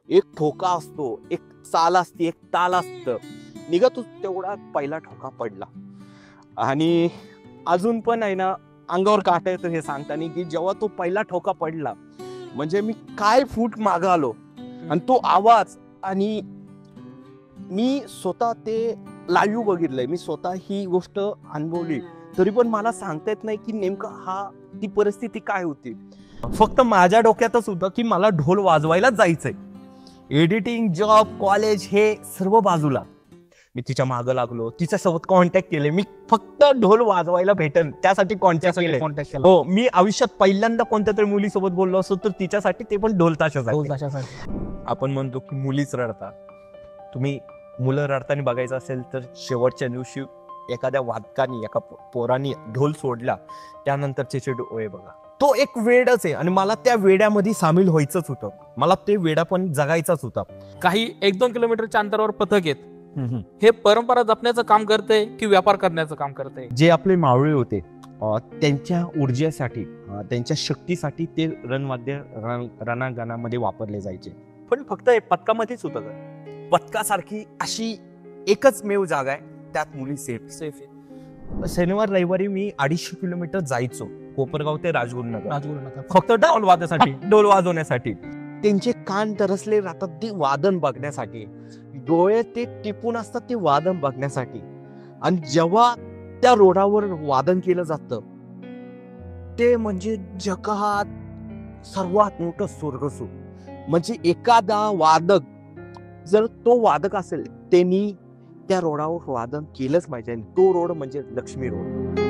एक ठोका असतो, एक चाल असते, एक ताल असतं. निघतच तेवढा पहिला ठोका पडला. आणि अजून पण आहे ना, अंगावर काटा येतं हे सांगताना, की जेव्हा तो पहिला ठोका पडला, म्हणजे मी काय फूट मागं आलो आणि तो आवाज, आणि मी स्वतः ते लाईव्ह बघितलंय, मी स्वतः ही गोष्ट अनुभवली. तरी पण मला सांगता येत नाही की नेमकं ती परिस्थिती काय होती. फक्त माझ्या डोक्यातच होतं की मला ढोल वाजवायलाच जायचंय. एडिटिंग, जॉब, कॉलेज हे सर्व बाजूला. मी तिच्या मागं लागलो, तिच्यासोबत कॉन्टॅक्ट केले. मी फक्त ढोल वाजवायला भेटन त्यासाठी कॉन्टॅक्ट केले. हो, मी आयुष्यात पहिल्यांदा कोणत्या तरी मुलीसोबत बोललो असतो तर तिच्यासाठी, ते पण ढोल ताशासाठी. आपण म्हणतो की मुलीच रडतात. तुम्ही मुलं रडताना बघायचं असेल तर शेवटच्या दिवशी एखाद्या वादकानी, एका पोरानी ढोल सोडला त्यानंतरचे डोळे बघा. तो एक वेडच आहे आणि मला त्या वेड्यामध्ये सामील व्हायचंच होतं. मला ते वेडा पण जगायचाच होता. काही 1-2 किलोमीटरच्या अंतरावर पथक येत. हे परंपरा जपण्याचं काम करते की व्यापार करण्याचं काम करते? जे आपले मावळे होते त्यांच्या ऊर्जेसाठी, त्यांच्या शक्तीसाठी ते रणवाद्य रणांगणामध्ये वापरले जायचे. पण फक्त पथकामध्येच होतं का? पथकासारखी अशी एकच मेव जागा आहे, त्यात मुली सेफ आहे. शनिवार रविवारी मी 250 किलोमीटर जायचो, कोपरगाव ते राजगुरुनगर, फक्त ढोल वाजवण्यासाठी. त्यांचे कान तरसले राहतात ते वादन बघण्यासाठी, डोळे ते टिपून असतात ते वादन बघण्यासाठी. आणि जेव्हा त्या रोडावर वादन केलं जातं ते म्हणजे जगात सर्वात मोठं स्वर्गसुख. म्हणजे एखादा वादक, जर तो वादक असेल, त्यांनी त्या रोडावर वादन केलंच पाहिजे. तो रोड म्हणजे लक्ष्मी रोड.